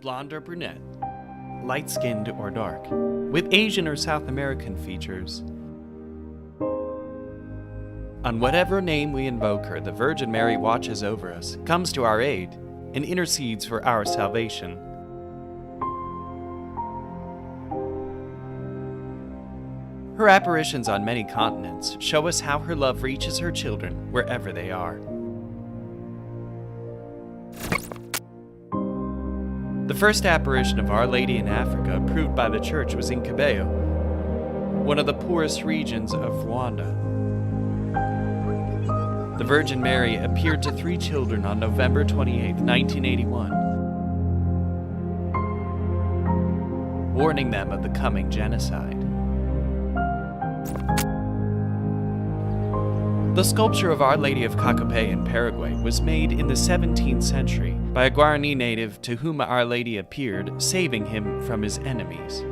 blonde or brunette, light-skinned or dark, with Asian or South American features. On whatever name we invoke her, the Virgin Mary watches over us, comes to our aid, and intercedes for our salvation. Her apparitions on many continents show us how her love reaches her children wherever they are. The first apparition of Our Lady in Africa approved by the Church was in Kibeho, one of the poorest regions of Rwanda. The Virgin Mary appeared to 3 children on November 28, 1981, warning them of the coming genocide. The sculpture of Our Lady of Cacope in Paraguay was made in the 17th century by a Guarani native to whom Our Lady appeared, saving him from his enemies.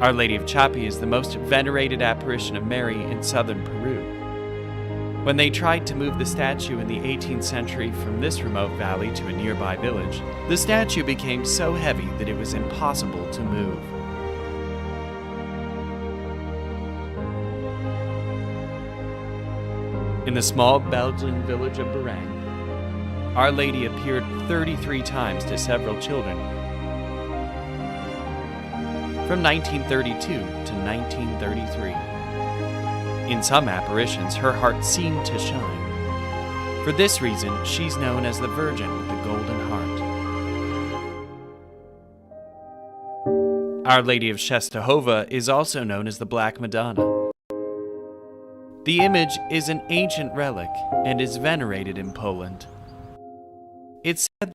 Our Lady of Chapi is the most venerated apparition of Mary in southern Peru. When they tried to move the statue in the 18th century from this remote valley to a nearby village, the statue became so heavy that it was impossible to move. In the small Belgian village of Berang, Our Lady appeared 33 times to several children from 1932 to 1933. In some apparitions, her heart seemed to shine. For this reason, she's known as the Virgin with the Golden Heart. Our Lady of Czestochowa is also known as the Black Madonna. The image is an ancient relic and is venerated in Poland. It's said that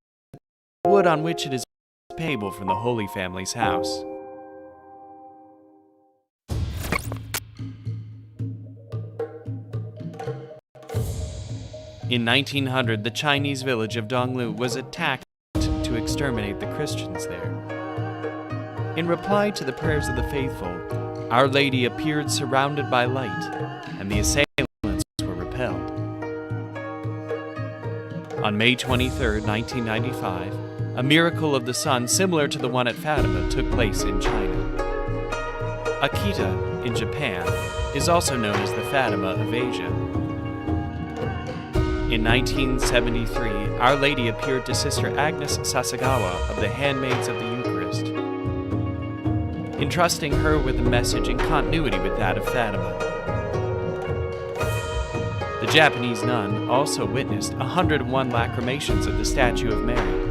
the wood on which it is payable from the Holy Family's house. In 1900, the Chinese village of Donglu was attacked to exterminate the Christians there. In reply to the prayers of the faithful, Our Lady appeared surrounded by light, and the assailants were repelled. On May 23, 1995, a miracle of the sun similar to the one at Fatima took place in China. Akita, in Japan, is also known as the Fatima of Asia. In 1973, Our Lady appeared to Sister Agnes Sasagawa of the Handmaids of the Eucharist, entrusting her with a message in continuity with that of Fatima. The Japanese nun also witnessed 101 lacrimations of the statue of Mary.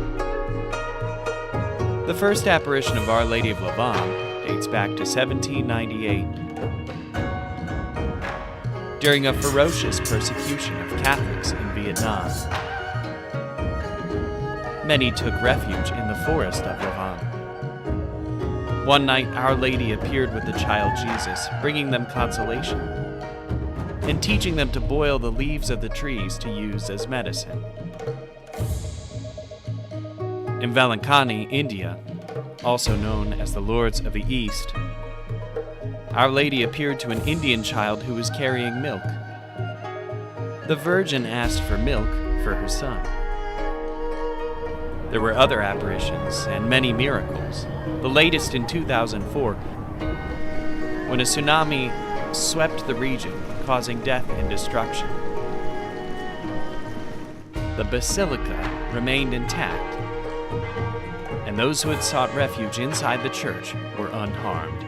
The first apparition of Our Lady of Lavang dates back to 1798. During a ferocious persecution of Catholics in Vietnam, many took refuge in the forest of Lavang. One night, Our Lady appeared with the child Jesus, bringing them consolation and teaching them to boil the leaves of the trees to use as medicine. In Velankani, India, also known as the Lords of the East, Our Lady appeared to an Indian child who was carrying milk. The Virgin asked for milk for her son. There were other apparitions and many miracles, the latest in 2004, when a tsunami swept the region, causing death and destruction. The basilica remained intact, and those who had sought refuge inside the church were unharmed.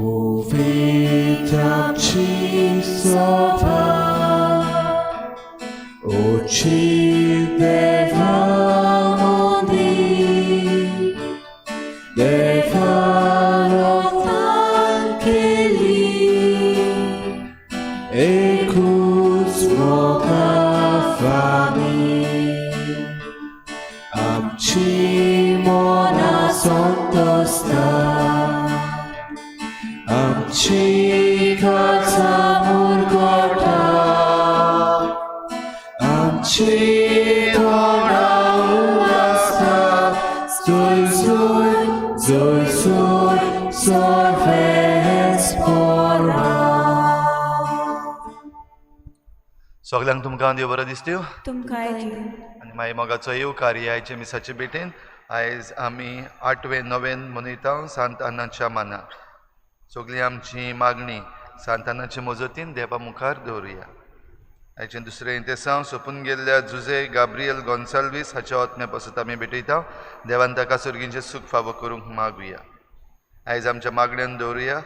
Powiedz ci słowa, oczy devano tankeli, ekus mokafami, amci mona sontosta. आमची काचा मुरगोटा आमची तोंडा उगडटा जोय जोय जोय जोय सर्वेस्परा. सगळ्यांक तुमकां देव बरो दिसत्यो तुमकां आनी मागीर मोगाचो येवकार ह्या मिसाचे बेटेन आयज आमी 8वें 9वें मनयता सांत आनाच्या मानाक. सगळी आमची मागणी सांत आनाचे मजतीन देवा मुखार दवरुया. आयचे दुसरें इंतेसांव सोंपून गेल्ल्या जुजे गाब्रियल गोन्साल्वीस हाच्या आत्म्या पासून आमी भेटयता. देवान ताका सर्गींचें सूख फावो करूंक मागुया. आयज आमच्या मागण्यान दवरुया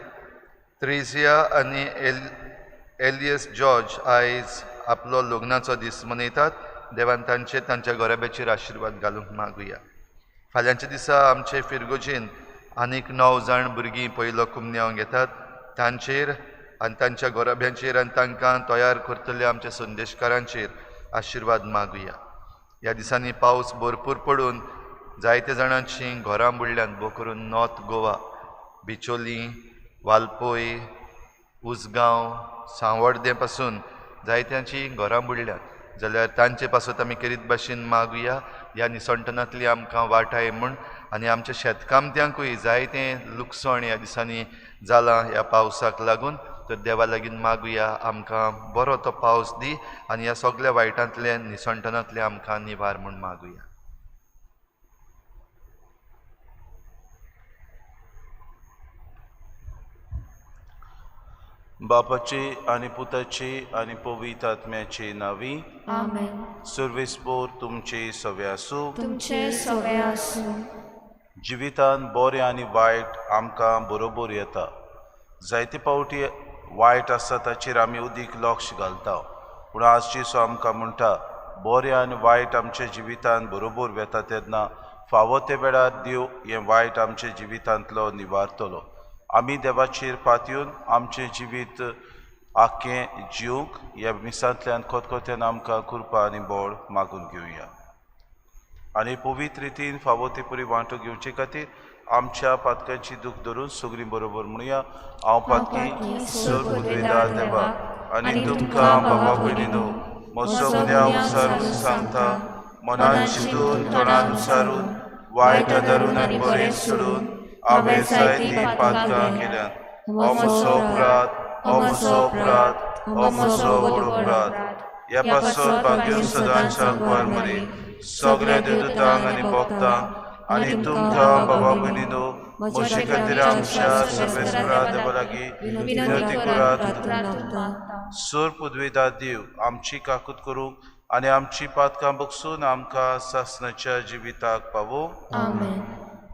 त्रेसिया आनी एलियस जॉर्ज आयज आपलो लग्नाचो दीस मनयतात. देवान तांच्या गोराब्याचेर आशिर्वाद घालूंक मागुया. फाल्यांच्या दिसा आमचे फिरगोजेन आनीक 9 जाण भुरगीं पयलो कुमन्यांव घेतात. तांचेर आनी तांच्या गोराब्यांचेर आनी तांकां तयार करतल्या आमच्या संदेशकारांचेर आशिर्वाद मागुया. ह्या दिसांनी पावस भरपूर पडून जायते जाणांचीं घरां बुडल्यान भोव करून नॉर्थ गोवा, बिचोली, वालपय, उसगांव, सांवड्डे पासून जायत्यांचीं घरां बुडल्यात. जाल्यार तांचे पासून आमी करीत भाशेन मागुया ह्या निसंटनांतली आमकां वाटाय म्हूण. आनी आमच्या शेतकामत्यांकूय जायतें लुकसाण ह्या दिसांनी जालां ह्या पावसाक लागून. तर देवा लागीं मागुया आमकां बरो तो पावस दी आनी ह्या सगळ्या वायटांतले निसंटनांतले आमकां निवार म्हूण मागुया. बापाची आनी पुताची आनी पवित्र आत्म्याची नावी. आमेन. सर्वेस्पोर तुमचे सवे आसूं. तुमचे सवे आसूं. जिवितान बरें आनी वायट आमकां बरोबर येता. जायते फावटी वायट आसा ताचेर आमी उदीक लक्ष घालता. पूण आजची सो आमकां म्हणटा बरें आनी वायट आमच्या जिवितान बरोबर वेता तेन्ना फावो ते वेळार देव हें वायट आमच्या जिवितांतलो निवारतलो. आमी देवाचेर पातयून आमचें जिवीत आख्खें जिवंक ह्या मिसांतल्यान खतखत्यान आमकां कृपा आनी बळ मागून घेवया. आनी पवित्र रितीन फावो ते परी वांटो घेवचे खातीर आमच्या पातकांची दूख धरून सगळीं बरोबर म्हणुया. हांव पातकी सर पुद्वेदार देवा आनी तुमकां भावा भयणीनो म्हजो गुन्यांव विचारून सांगता. मनान चिंतून तोंडान विचारून वायट धरून आनी बरें सोडून हांवें जायतीं पातकां केल्यात. हो म्हजो अपराध, हो म्हजो अपराध, हो म्हजो व्हड अपराध. ह्या पासून भाग्यो सदांच्या कुंवार मरी सगळ्या देवदूतांक आनी भक्तांक आनी तुमकां भावा भयणीनो म्हजे खातीर आमच्या सर्वेस्परा देवा लागीं विनंती करात. सर पुद्वेदार देव आमची काकूत करूंक आनी आमची पातकां बगसून आमकां सासणाच्या जिविताक पावो.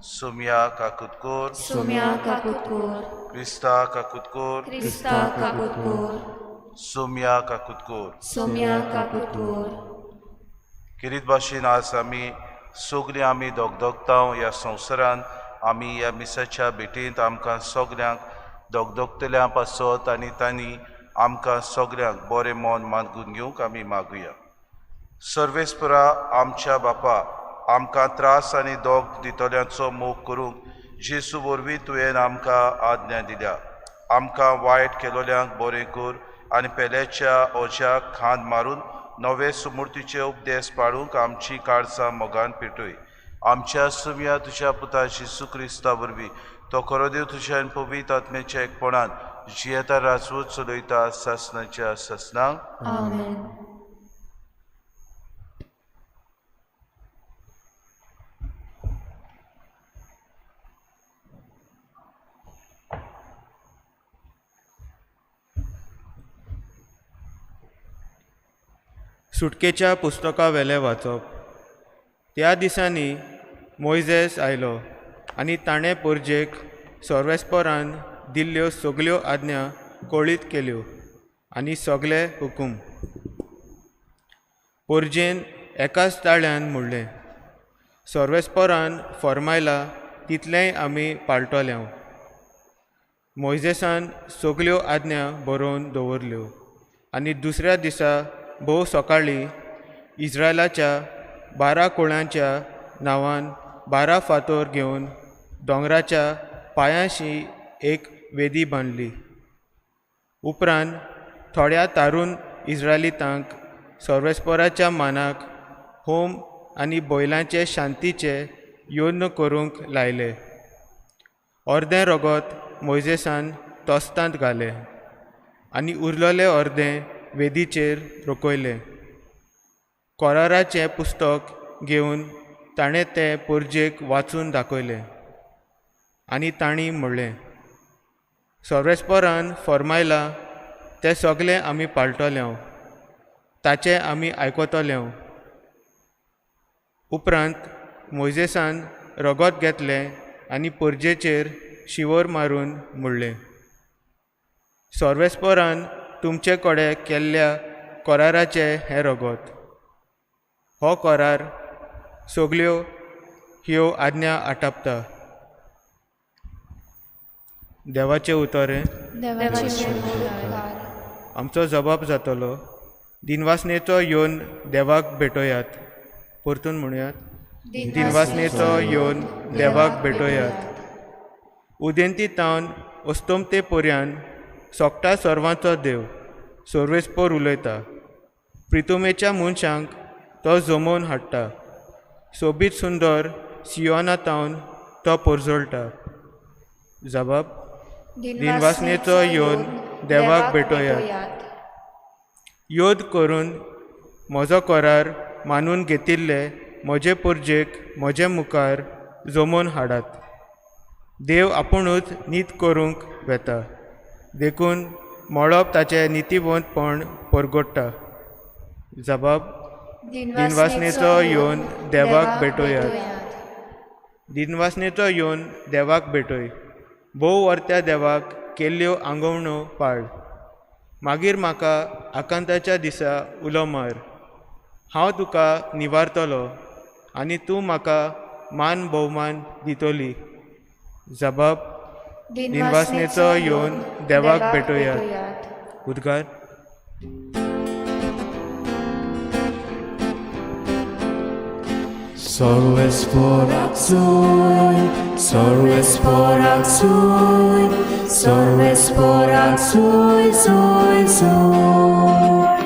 सोम्या काकूत कोर. सोम्या काकूत कोर. क्रिस्ता काकूत कोर. क्रिस्ता काकूत कोर. सोम्या काकूत कोर. सोम्या काकूत कोर. किरीत भाशेन आज आमी सगळीं आमी दोगदोगतांव ह्या संवसारान आमी ह्या मिसाच्या भेटेंत आमकां सगळ्यांक दोगदोगतल्या पासत आनी तांणी आमकां सगळ्यांक बरें मन मागून घेवंक आमी मागुया. सर्वेस्परा आमच्या बापा आमकां त्रास आनी दोग दितल्यांचो मोग करूंक जेसू वरवीं तुवें आमकां आज्ञा दिल्या. आमकां वायट केलोल्यांक बरें कर आनी पेल्याच्या ओज्याक खांद मारून नवे सुमूर्तीचे उपदेश पाळूंक आमची काळजां मोगान पेटय. आमच्या सुम्या तुज्या पुता जेसू क्रिस्ता वरवीं तो खरो देव तुज्या आनी पवित्र आत्म्याच्या एकपणान जियेता राजवट चलयता सासणाच्या सासणांक. आमेन. सुटकेच्या पुस्तका वेले वाचप. त्या दिसांनी मोइजेस आयलो आनी ताणें परजेक सर्वेस्परान दिल्ल्यो सगल्यो आज्ञा कळीत केल्यो आनी सगळे हुकूम पोरजेन एकाच ताळ्यान म्हणलें. सर्वेस्परान फरमायला तितलेंय आमी पाळटले. मोइजेसान सगल्यो आज्ञा बरोवन दवरल्यो आनी दुसऱ्या दिसा भोव सकाळीं इस्रायलाच्या 12 कुळांच्या नांवान 12 फातर घेवन दोंगराच्या पांयांशी एक वेदी बांदली. उपरांत थोड्या तारून इस्रायलितांक सर्वेस्पराच्या मानाक होम आनी बैलांचे शांतीचे यज्ञ करूंक लायले. अर्दें रगत मोइजेसान तोस्तांत घाले आनी उरलेले अर्दें वेदीचेर रोखयलें. कोराराचें पुस्तक घेवन ताणें तें पोरजेक वाचून दाखयलें आनी तांणी म्हणलें, सर्वेस्परान फरमायलां तें सगळें आमी पाळटले, ताचें आमी आयकतले. उपरांत मोइजेसान रगत घेतलें आनी पोरजेचेर शिवर मारून म्हणलें, सर्वेस्परान तुमचे कडेन केल्ल्या कराराचें हें रगत. हो करार सगल्यो ह्यो आज्ञा आटापता. देवाचें उतरें. आमचो जबाब जातलो, दिनवासनेचो येवन देवाक भेटोयात. परतून म्हणयात, दिनवासनेचो येवन देवाक भेटोयात. उदेंती तावन अस्तोमते पर्यान सोगटा सर्वांचो देव सर्वेस्पर उलयता. प्रितुमेच्या मनशांक तो जमोवन हाडटा. सोबीत सुंदर सियोना तावन तो परजळटा. जबाब, दिनवासनेचो येवन देवाक भेटोयात. योद करून म्हजो करार मानून घेतिल्ले म्हजे पोरजेक म्हजे मुखार जमोवन हाडात. देव आपुणूच नीत करूंक वेता, देखून मळप ताचें नितीवंतपण परगडटा. जबाब, दिनवासनेचो येवन देवाक भेटोयात. दिनवासनेचो येवन देवाक भेटोय. भोव वर्त्या देवाक केल्ल्यो आंगवण्यो पाळ. मागीर म्हाका आकांताच्या दिसा उलो मार. हांव तुका निवारतलो आनी तूं म्हाका मान भोवमान दितली. जबाब, दिनवासनेचो येवन देवाक भेटोयात. उद्गार. सर्वेस्पराक सूय, सर्वेस्पराक सूय, सर्वेस्पराक सूय, सूय, सूय.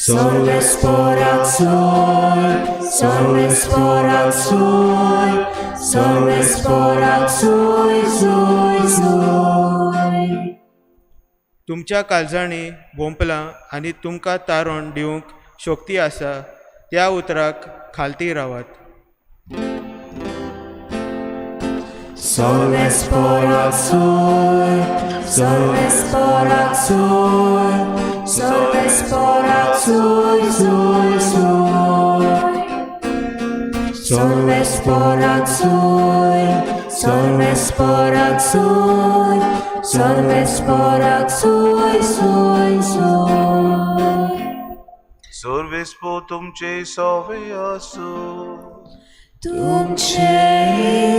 सर्वेस्पराक सूय, सर्वेस्पराक सूय, सर्वेस्पराक सूय, सूय, सूय. तुमच्या काळजांनी भोंपलां आनी तुमकां तारण दिवंक शक्ती आसा त्या उतराक खालती रावात. सर्वेस्पराक सूय, सर्वेस्पराक सूय, सर्वेस्पराक सूय, सूय, सूय. सर्वेस्पराक सूय, सर्वेस्पराक सूय, सर्वेस्पराक सूय, सूय, सूय. सर्वेस्पो तुमचे सवे आसूं. तुमचे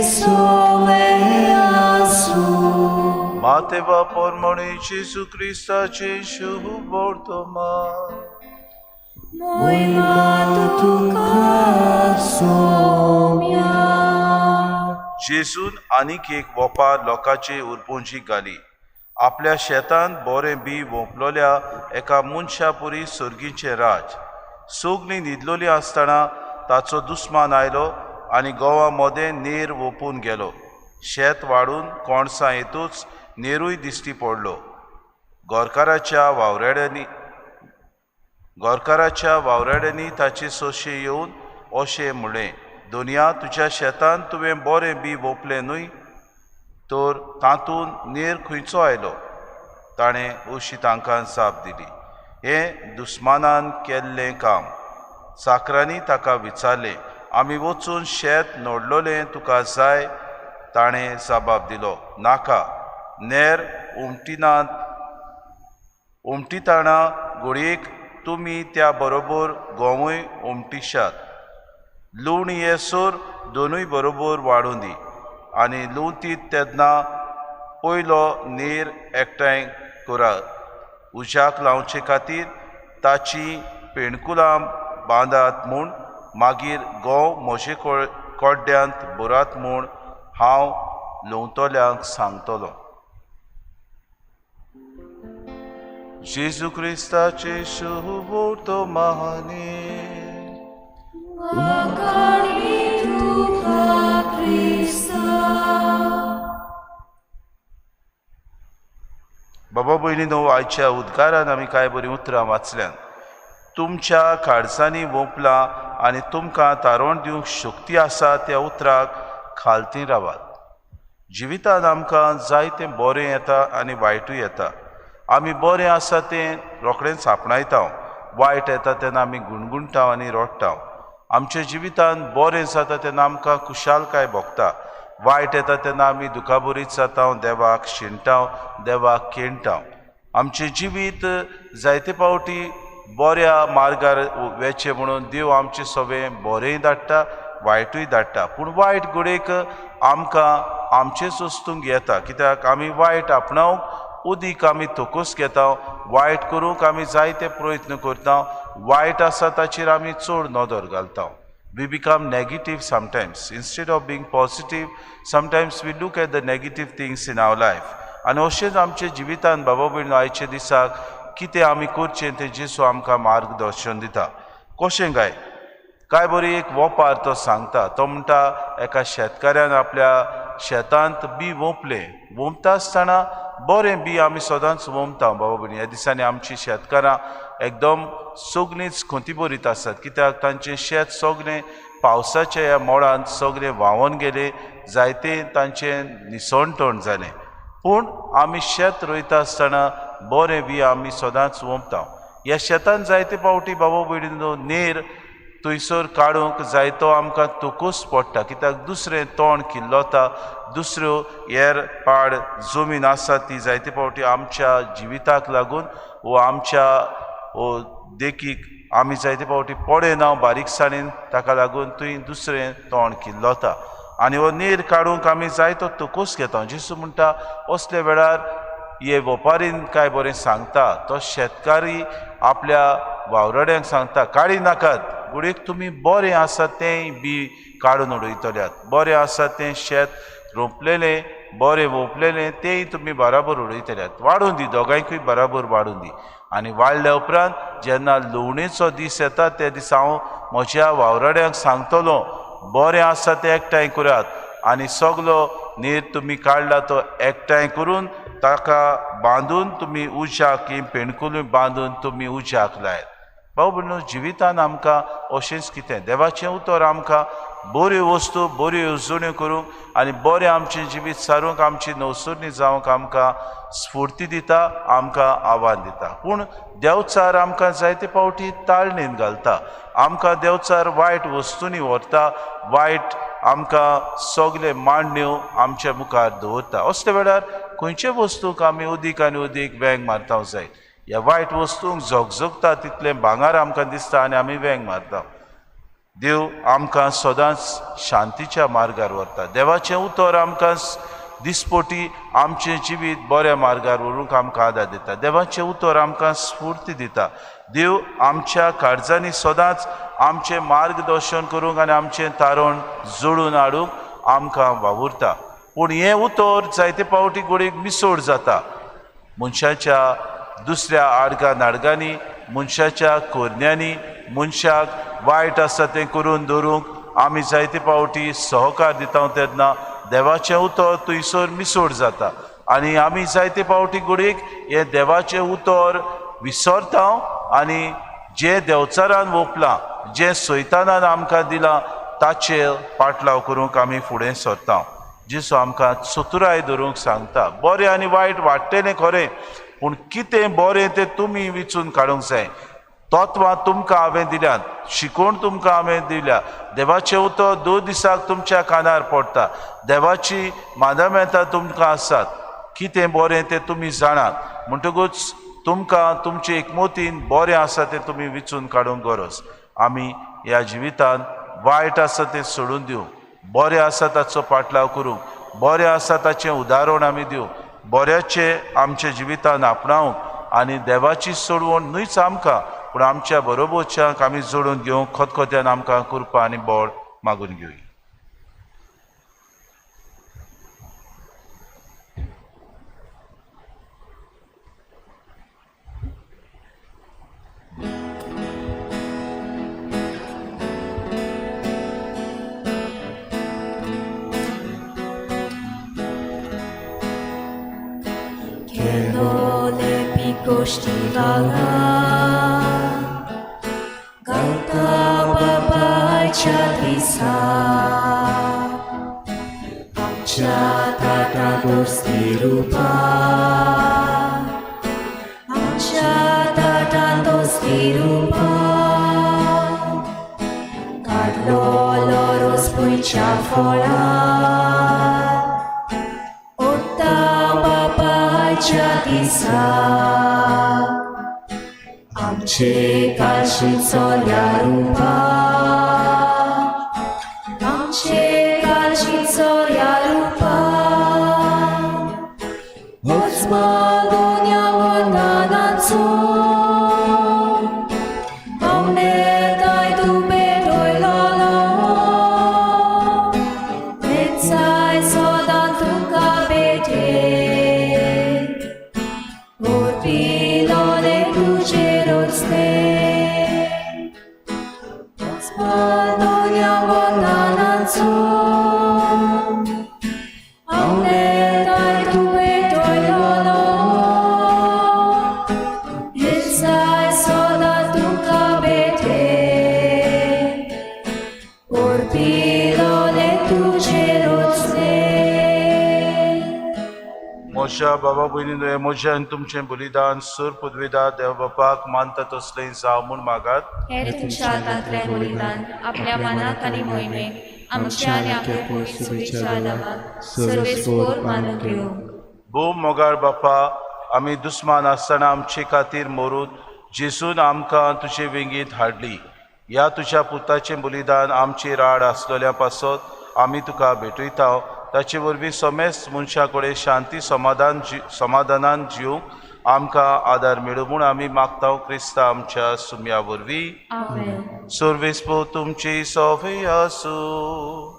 सवे आसूं. मातेवा परमणे जेजू क्रिस्ताचे शुभ वर्तमान. मोहिमा तुका सोम्या. जेजून आनीक एक वोपार लोकांचे उरपोंजी घाली. आपल्या शेतांत बोरें बी वोंपलोल्या एका मनशा पुरी सर्गीचें राज. सगळीं न्हिदलोलीं आसतना ताचो दुस्मान आयलो आनी गोवा मोदें नेर ओपून गेलो. शेत वाडून कोणसां येतूच नेरूय दिश्टी पडलो. गोरकाराच्या वावराड्यांनी ताचे सोशे येवन अशें म्हणलें, दोनया तुज्या शेतान तुवें बोरें बी वोपलें न्हय, तर तातूंत नेर खंयचो आयलो? ताणें अशी तांकां जाप दिली, हें दुस्मानान केल्लें काम. साकरांनी ताका विचारलें, आमी वचून शेत नोडलोलें तुका जाय? ताणें जबाब दिलो, नाका. नेर उमटिताना घोडयेक तुमी त्या बरोबर गोंवूय उमटिशात. लूण येसोर दोनूय बरोबर वाडून दी आनी लुंतीत तेन्ना पयलो नीर एकठांय करात. उज्याक लावचे खातीर ताची पेणकुलां बांदात म्हूण मागीर गोंव म्हजे कोड्ड्यांत बरात म्हूण हांव लुंवतल्यांक सांगतलो. जेजू क्रिस्ताचे शुभ तो महाने Wakari tuka Krista. बाबा भयणीनो, आयच्या उद्गारान आमी कांय बरीं उतरां वाचल्यान. तुमच्या काळजांनी वोंपलां आनी तुमकां तारण दिवंक शक्ती आसा त्या उतराक खालती रावात. जिवितांत आमकां जायतें बरें येता आनी वायटूय येता. आमी बरें आसा तें रोखडेंच आपणायता, वायट येता तेन्ना आमी गुणगुणटा आनी रडटा. आमच्या जिवितांत बरें जाता तेन्ना आमकां खुशालकाय भोगता. वायट येता तेन्ना आमी दुखाबरीत जाता, देवाक शिणटा, देवाक केणटा. आमचें जिवीत जायते फावटी बऱ्या मार्गार वेचे म्हणून देव आमचें सगळें बरेंय धाडटा, वायटूय धाडटा. पूण वायट घडयेक आमकां आमचेच वस्तूंक येता, कित्याक आमी वायट आपणावंक उदीक आमी तोकूस घेता. वायट करूंक आमी जायते प्रयत्न करता. वायट आसा ताचेर आमी चड नदर घालता. We become negative sometimes. Instead of being positive, sometimes we look at the negative things in our life. आनी अशेंच आमच्या जिवितांत बाबा भयणीनो, आयच्या दिसाक कितें आमी करचें तें जेजू आमकां मार्गदर्शन दिता. कशें काय बरी एक वोपार तो सांगता. तो म्हणटा, एका शेतकाऱ्यान आपल्या शेतांत बी वोंपलें. वोंपता आसतना बरें बी आमी सदांच वोंपता बाबा भयणी. ह्या दिसांनी आमचीं शेतकारां एकदम सगळींच खोंती बरीत आसात, कित्याक तांचें शेत सगळें पावसाच्या ह्या मोडांत सगळें व्हांवून गेलें. जायतें तांचें निसणटण जालें. पूण आमी शेत रोयता आसतना बरें बी आमी सदांच वोंपता. ह्या शेतांत जायते फावटी बाबा भयणीनो नेर थंयसर काडूंक जायतो आमकां तोकूस पडटा, कित्याक दुसरें तोंड किल्लोता. दुसऱ्यो हेर पाड जमीन आसा ती जायते फावटी आमच्या जिविताक लागून वो आमच्या देखीक आमी जायते फावटी पडना बारीकसाणेन, ताका लागून थंय दुसरें तोंड किल्लोता. आनी हो नीर काडूंक आमी जायतो तोकूस घेता. जेसू म्हणटा, असले वेळार हे वेपारीन काय बरें सांगता. तो शेतकारी आपल्या वावरड्यांक सांगता, काडी नाकात, घडयेक तुमी बरें आसा तें बी काडून उडयतल्यात. बरें आसा तें शेत रोंपलेलें, बरें वोंपलेलें तेंय तुमी बराबर उडयतल्यात. वाडून दी, दोगांयकूय बराबर वाडून दी. आनी वाडल्या उपरांत जेन्ना लुवणेचो दीस येता त्या दिसा हांव म्हज्या वावरड्यांक सांगतलो, बरें आसा तें एकठांय करात आनी सगलो नीर तुमी काडला तो एकठांय करून ताका बांदून तुमी उज्याक पेणकुलूय बांदून तुमी उज्याक लायत. भाऊ भयणो, जिवितांत आमकां अशेंच कितें देवाचें उतर आमकां बऱ्यो वस्तू बऱ्यो येवजण्यो करूंक आनी बरें आमचें जिवीत सारूंक, आमची नवसुर्णी जावंक आमकां स्फूर्ती दिता, आमकां आव्हान दिता. पूण देवचार आमकां जायते फावटी ताळणेन घालता. आमकां देवचार वायट वस्तूंनी व्हरता, वायट आमकां सगळे मांडण्यो आमच्या मुखार दवरता. असले वेळार खंयचे वस्तूक आमी उदीक आनी उदीक वेंग मारपाक जाय. ह्या वायट वस्तूंक झगझगता तितलें भांगर आमकां दिसता आनी आमी वेंग मारता. देव आमकां सदांच शांतीच्या मार्गार व्हरता. देवाचें उतर आमकां दिसपोटी आमचें जिवीत बऱ्या मार्गार व्हरूंक आमकां आदार दिता. देवाचें उतर आमकां स्फूर्ती दिता. देव आमच्या काळजांनी सदांच आमचें मार्गदर्शन करूंक आनी आमचें तारण जोडून हाडूंक आमकां वावुरता. पूण हें उतर जायते फावटी घडयेक मिसोड जाता. मनशाच्या दुसऱ्या आडगा नाडगांनी, मनशाच्या कोरण्यांनी, मनशाक वायट आसा तें करून दवरूंक आमी जायते फावटी सहकार दिता. तेन्ना देवाचें उतर थंयसर मिसोड जाता आनी आमी जायते फावटी घडयेक हें देवाचें उतर विसरता आनी जें देवचारान वोपलां, जें सैतानान आमकां दिलां ताचेर पाटलाव करूंक आमी फुडें सरता. जेसू आमकां चतुराय धरूंक सांगता. बरें आनी वायट वाडटलें खरें, पूण कितें बरें तें तुमी विचून काडूंक जाय. तत्वां तुमकां हांवें दिल्यात, शिकोवण तुमकां हांवें दिल्या. देवाचें उतर 2 दिसाक तुमच्या कानार पडटा. देवाची मानमेतां तुमकां आसात. कितें बरें तें तुमी जाणात म्हणटकूच तुमकां तुमचे एकमतीन बरें आसा तें तुमी विचून काडूंक गरज. आमी ह्या जिवितांत वायट आसा तें सोडून दिवं, बरें आसा ताचो पाटलाव करूंक, बरें आसा ताचें उदाहरण आमी दिवं, बऱ्याचे आमच्या जिवितांत आपणावंक आनी देवाची सोडवण न्हयच आमकां पूण आमच्या बरोबरच्यांक आमी जोडून घेवंक खतखत्यान आमकां कृपा आनी बळ मागून घेवया. Che non è pico stivana, Gauta babai chatrisa, Amchata tadosti rupa, Amchata tadosti rupa, Cadlo loro spujcia fola, Jatisa Amche kalshicoria rupa Amche kalshicoria rupa Ozmalunia vonananco Aune dai tu bedoi lolo Mezzai sodan tu capete Pilone lucerosne Spanonia vonananzo Aune dai tue toiolo Ilsai soda tu capete Por pilone lucerosne म्हज्या बाबा भयणींनो म्हजें आनी तुमचें बलिदान सूर पदवीदार देव बापाक मानता तसलें जावं म्हूण मागात. हे तुमच्या हातांतलें बलिदान आपल्या मनाक आनी मोहिमेक आमच्या आनी आपल्या पोटसुबेच्या नामांत सर्वेस्पोर मानून घेवं. भूम मोगाळ बापा, आमी दुस्मान आसतना आमचे खातीर मरून जेसून आमकां तुजे वेंगीत हाडली. ह्या तुज्या पुताचें बलिदान आमची राड आसलेल्या पासत आमी तुका भेटयता. ताचे वरवीं समेस्त मनशा कडेन शांती समाधानान जिवंक आमकां आदार मेळूं म्हूण आमी मागता क्रिस्ता आमच्या सुम्या वरवीं. आमेन. सर्वेस्पो तुमची सवय आसूं.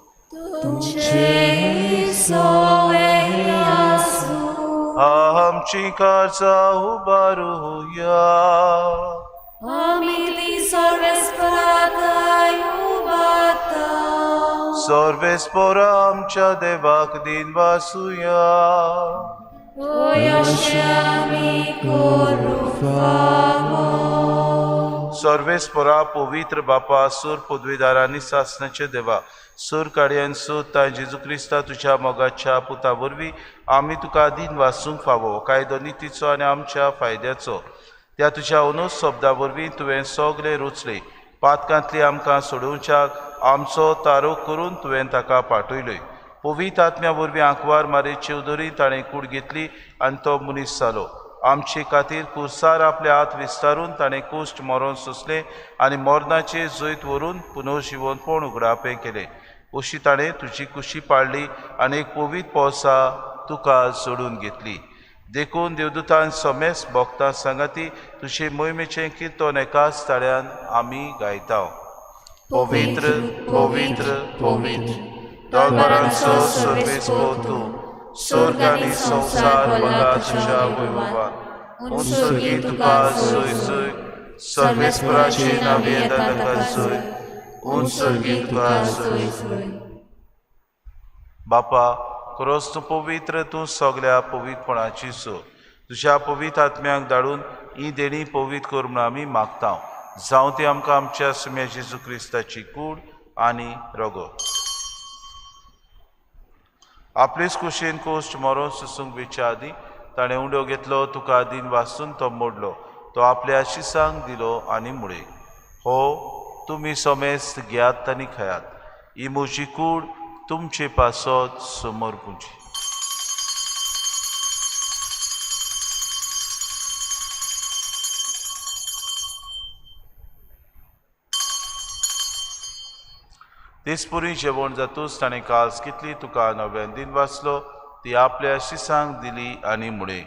तुमचे सवय आसूं. आमची काळजां उबारुया. आमी ती सर्वेस्पराताय उबारता. सर्वेस्पोरा आमच्या देवाक दिन वासुया. Hoy आमी करूं फावो. सर्वेस्पोरा पवित्र बापा सूर पदवीदारांनी सासणाचे देवा सूर काड्यान सोदता जेजू क्रिस्ता तुज्या मोगाच्या पुता वरवीं आमी तुका दिन वासूंक फावो कायदो नितीचो आनी आमच्या फायद्याचो. त्या तुज्या अनूस शब्दा वरवीं तुवें सगळे रुचले पातकांतली आमकां सोडोवच्याक आमचो तारोक करून तुवें ताका पाठयलोय. पवित्र आत्म्या वरवीं आंकवार मारे चेवदरी ताणें कूड घेतली आनी तो मनीस जालो. आमचे खातीर कुर्सार आपले हात विस्तारून ताणें कुश्ट मरोन सोंसलें आनी मरणाचे जैत व्हरून पुनर्जिवनपण उगडापें केलें. अशी ताणें तुजी कुशी पाळली आनी एक पवित्र पोसा तुका जोडून घेतली. देखून देवदूतान समेस्त भक्तां सांगाती तुजे मोहिमेचें किर्तन एकाच ताळ्यान आमी गायता. पवित्र पवित्र पवित्र दरबारांचो सर्वेस्पो तूं स्वर्ग आनी संवसार बंगा तुज्या वैभवान उंचगी तुका सोय सोय सर्वेस्पराची नांवी येता ताका सोय उंचगी तुका सोय सोय. बापा खरोच तूं पवित्र, तूं सगळ्या पवित्रपणाची सो. तुज्या पवित्र आत्म्याक धाडून ही देणी पवित्र कर म्हूण आमी मागता. जावं ती आमकां आमच्या सुम्या जेजू क्रिस्ताची कूड आनी रगत. आपलेच कुशीन कोश्ट मरोन सुसूंक बेच्या आदी ताणें उंडो घेतलो, तुका दिन वाचून तो मोडलो, तो आपल्या शिसांक दिलो आनी मुळे. हो तुमी समेस्त घेयात आनी खयात. ही म्हजी कूड तुमचे पासत समोर पुंजी. दिसपुरी जेवण जातूच ताणें कास कितली तुका नव्यान दिन वाचलो ती आपल्या शिसांक दिली आनी म्हणे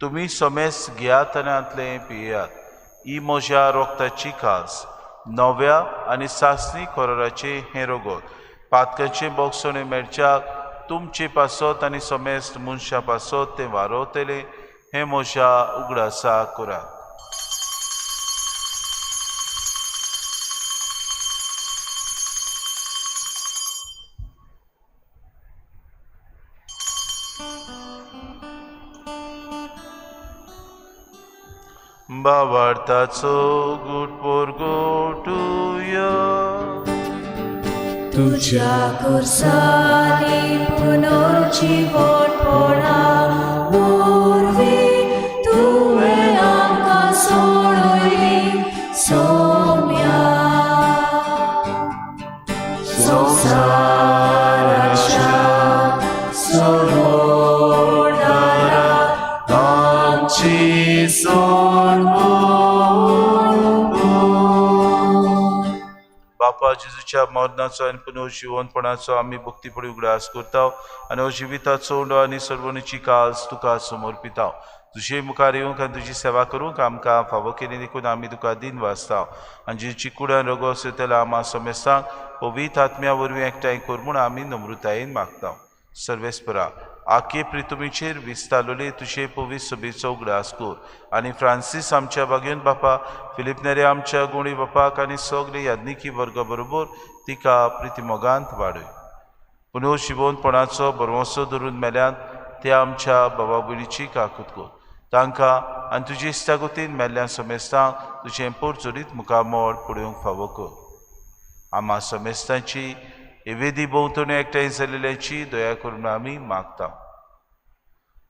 तुमी सोमेस घेयात आनी आतले पियेयात ही म्हज्या रोगताची कास नव्या आनी सासणी कोराचे हें रोगोत पातकांचे बोगसोणे मेळच्याक तुमचे पासत आनी सोमेस मनशा पासत तें वारोवतले हें म्हज्या उगडासा करात. बावार्थाचो गुटपोर गोटुया तुझ्या कुर्सानी पुनर्जीवनपणा वरवीं तुवें आमकां सोडली सौम्या संवसाराच्या सोडवणारा आमची सोडवण. बापा जेजूच्या मरणाचो आनी पुनर्जीवनपणाचो आमी भक्तीपडी उगडास करता आनी हो जिविताचो उंडो आनी सर्वणीची कास तुका समर्पिता. तुजे मुखार येवंक आनी तुजी सेवा करूंक आमकां फावो केली देखून आमी तुका दिन वाचता आनी जेची कुडान रगो सेतला आमा समेस्तांक पवित्र आत्म्या वरवीं एकठांय कर म्हूण आमी नम्रतायेन मागता. सर्वेस्परा आखे प्रितुमीचेर विस्तारलोले तुजे पवित्र सभेचो उगडास कर आनी फ्रांसीस आमच्या बागेन बापा फिलिप नेरे आमच्या गुणी बापाक आनी सगळे याज्ञिकी वर्ग बरोबर तिका प्रितीमोगांत वाडय. पुनर्जीवनपणाचो बरवंसो धरून मेल्यान त्या आमच्या बाबा भयणीची काकूत कर तांकां आनी तुजे इश्टागतीन मेल्ल्या समेस्तांक तुजें पोरचोरीत मुखामोड पळोवंक फावो कर. आमा समेस्तांची एवेदी भोंवतणी एकठांय जाल्ल्याची दया करून आमी मागता.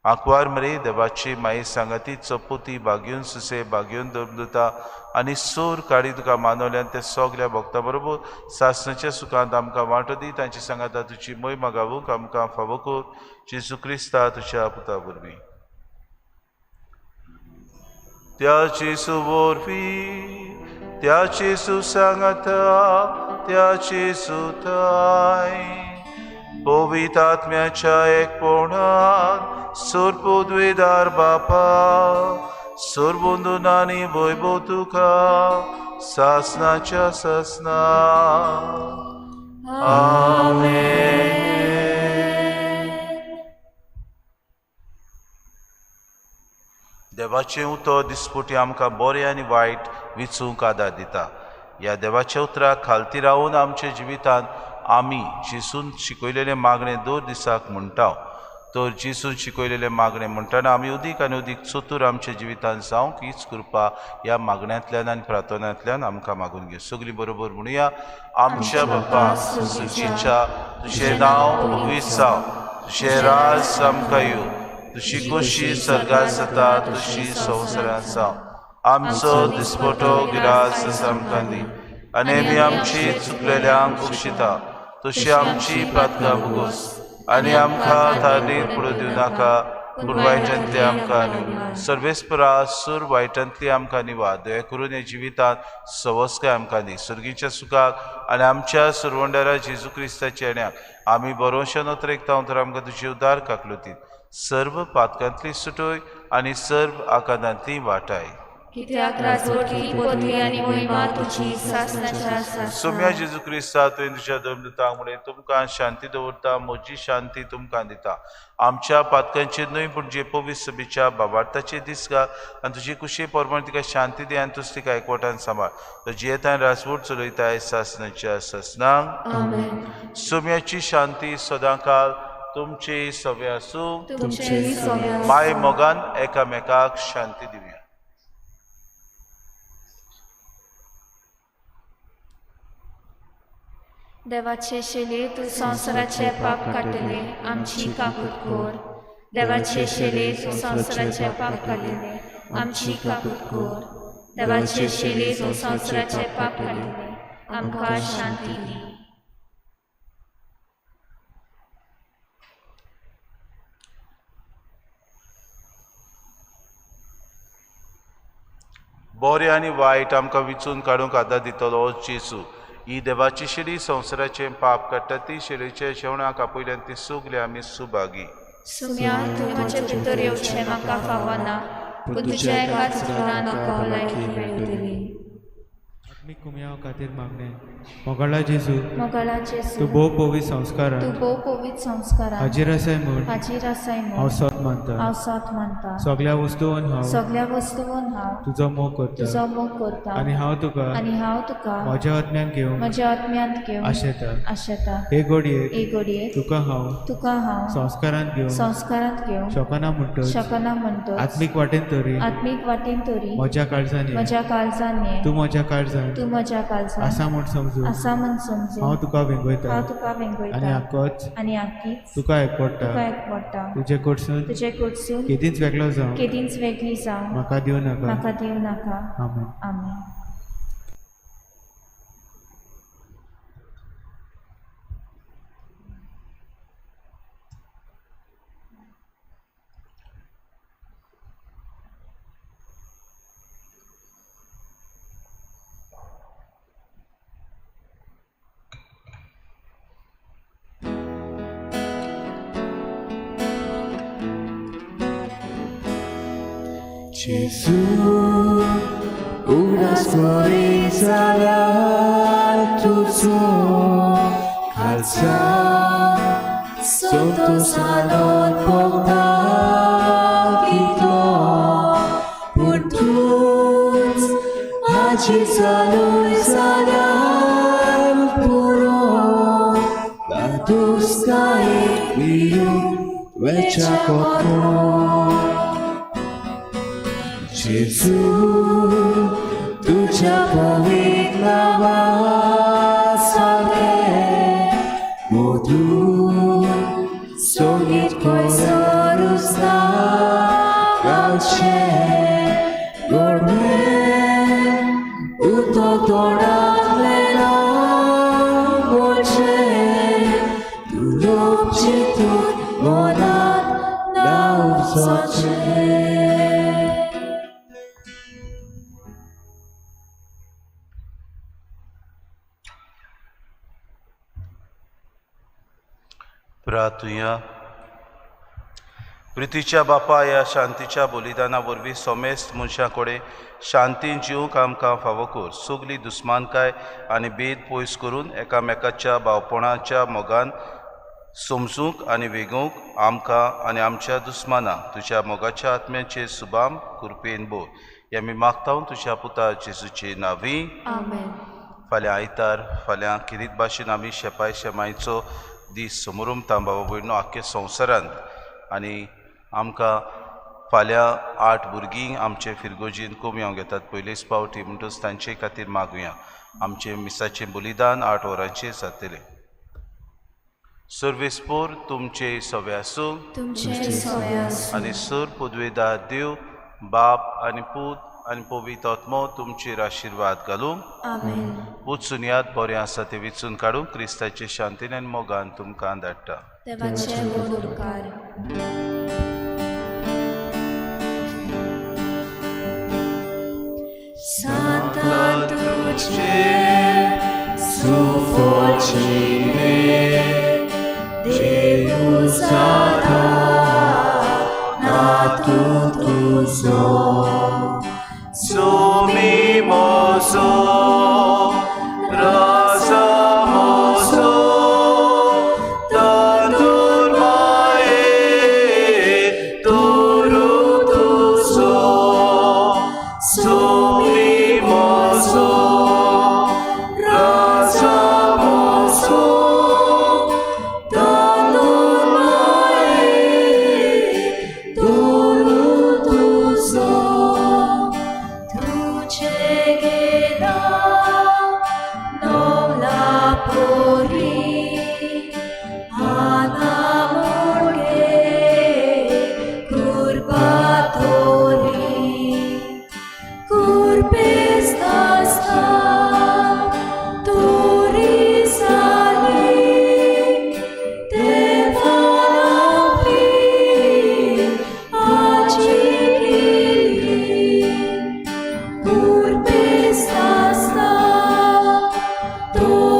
आंकवार मरे देवाची माई सांगाती चपोती बागेवन सुसे बागेवन दवरता आनी सोर काडी तुका मानवल्यान ते सगल्या भक्तां बरोबर सासणाच्या सुखांत आमकां वांटो दी तांची सांगाता तुजी मोय मागावूंक आमकां फावो कर जेजू क्रिस्ता तुज्या पुता वरवीं. त्याची सुवरवीं त्याची सुसांगाता त्याची सुताय पवित्र आत्म्याच्या एकपणान सोरपोद्वेदार बापा सोरबोंदून आनी वैभव तुका सासणाच्या ससना आमेन. देवाचें उतर दिसपुटी आमकां बरें आनी वायट विचूंक आदार दिता. ह्या देवाच्या उतराक खालती रावून आमच्या जिवितांत आमी जिसून शिकयलेले मागणे दर दिसाक म्हणटा तर जिसून शिकयलेले मागणे म्हणटना आमी उदीक आनी उदीक चतूर आमच्या जिवितांत जावंक हीच कृपा ह्या मागण्यांतल्यान आनी प्रार्थनांतल्यान आमकां मागून घे. सगळीं बरोबर म्हणुया. आमच्या बापा सुचीच्या तुजें नांव पवित्र जावं तुजें राज आमकां येवं तुजी खोशी सर्गांत जाता तुजी संवसारांत जावं. आमचो दिसपटो गिरास आमकां दी आनी आमी आमची चुकलेल्यांक बक्षिता तशी आमची प्रार्थना भोगोस आनी आमकां थारीर पडूं दिवं नाका पूण वायटांतली आमकां निवार. सर्वेस्परा सूर वायटांतली आमकां निवार. दया करून ह्या जिवितांत सवस्काय आमकां दी. सर्गीच्या सुखाक आनी आमच्या सुरवंडारा जेजू क्रिस्ताच्या येण्याक आमी बरोवशें नोतरेकता तर आमकां तुजी उदार काकलुती सर्व पातकांतली सुटोय आनी सर्व आकांतांतली वाटाय. कित्याक राजवटी पोतली आनी महिमा तुजी सासणाच्या आसा. सोम्या जेजू क्रिस्ता तुवें तुज्या धर्मदूतांक म्हणलें तुमकां शांती दवरता म्हजी शांती तुमकां दिता. आमच्या पातकांचेर न्हय पूण जे पवित्र सभेच्या बाबार्थाचेर दीस घाल आनी तुजी कुशी परमण तिका शांती दी आनी तुज तिका एकवटान सांबाळ. तुजी येतान राजवट चलयताय सासणाच्या ससनांक. सोम्याची शांती सदांकाळ तुमचे सवे आसूं. माय मोगान एकामेकाक शांती दिवया. देवाचे शेले तूं संवसाराचे पाप काडले आमची काकूट कोर. देवाचे शेले तूं संवसाराचे पाप काडले आमची काकूट कोर. देवाचे शेले तूं संवसाराचे पाप काडले आमकां शांती दी. बरें आनी वायट आमकां विचून काडूंक आदार दितलो जेजू ही देवाची शिडी संवसाराचे पाप काडटा ती शिडीचे जेवणाक आपयल्यान ती सुगले आमी सुभागी सुम्या तूं म्हजे भितर येवचें म्हाका फावना पूण तुज्या एकाच उतरान म्हाका भलायकी मेळटली आत्मीक कुमयाव खातीर मागणे मोगाळा जेजू मोगाळा जेजू तूं भोव पवित्र संस्कारान तूं भोव पवित्र संस्कारान हाजीर आसाय म्हूण हाजीर आसाय हांव म्हूण सत मानता हांव सत मानता सगळ्या वस्तूंन हांव सगळ्या वस्तूंन हांव तुजो मोग करता तुजो मोग करता आनी हांव तुका आनी हांव तुका म्हज्या आत्म्यान घेवंक म्हज्या आत्म्यांत घेवन आशेता आशेता हे घडयेक एक घडयेक तुका हांव हांव संस्कारान घेवंक संस्कारांत घेवन शकना म्हणटच शकना म्हणटच आत्मीक वाटेन तरी आत्मीक वाटेन तरी म्हज्या काळजान ये. म्हज्या काळजान ये तूं म्हज्या काळजान तूं म्हज्या काळजान आसा म्हूण समजून आसा म्हूण समजून हांव तुका वेंगयता हांव तुका आनी वेंगयता आक्कोच आनी आख्खीच तुका एकपडटा तुका एकवडटा तुजे कडसून तुजे कडसून केदींच वेगळो जावं केदींच वेगळी जावं म्हाका दिवं नाका म्हाका दिवं नाका आमेन आमेन Gesù unas zalar tuzo calza sotto salon portagito por tuts haji saloi salam puro la duska e miu vecha koto Gesù, tuja pavitra vasale, modu sogit koisarus nagache, gormen uto toratlena moche, tu lobchitut monat nauvsache. प्रार्थुया प्रितीच्या बापा ह्या शांतीच्या बलिदाना वरवीं सोमेस्त मनशां कडेन शांतीन जिवंक आमकां फावो कर सगली दुस्मानकाय आनी भेद पयस करून एकामेकाच्या भावपणाच्या मोगान समजूंक आनी वेगूंक आमकां आनी आमच्या दुस्मानां तुज्या मोगाच्या आत्म्याचे सुबाम कृपेन बोर हे आमी मागता तुज्या पुता जेजूचे नांवी आमेन फाल्यां आयतार फाल्यां किरीत भाशेन आमी शेपाय शेमायचो दीस समोरून भावा भयणो आख्खे संवसारांत आनी आमकां फाल्यां 8 भुरगीं आमचे फिरगोजीन कोमयाव घेतात पयलेच पावटी म्हणटच तांचे खातीर मागुया आमचे मिसाचें बलिदान 8 वरांचेर जातलें सर्वेस्पोर तुमचे सवे आसूं आनी सर पदवेदार देव बाप आनी पूत आनी पवित्र आत्मो तुमचेर आशिर्वाद घालूं आमेन वचून याद बरें आसा तें वेचून काडूं क्रिस्ताचे शांतीन आनी मोगान तुमकां धाडटा देवाचे उपकार Santa Truce, su forcine, Deus ada, natu tuzo, Sumimoso, rasamoso, tantur mae, torutuso, Sumimoso, rasamoso, tantur mae, torutuso, tu cegherai. तो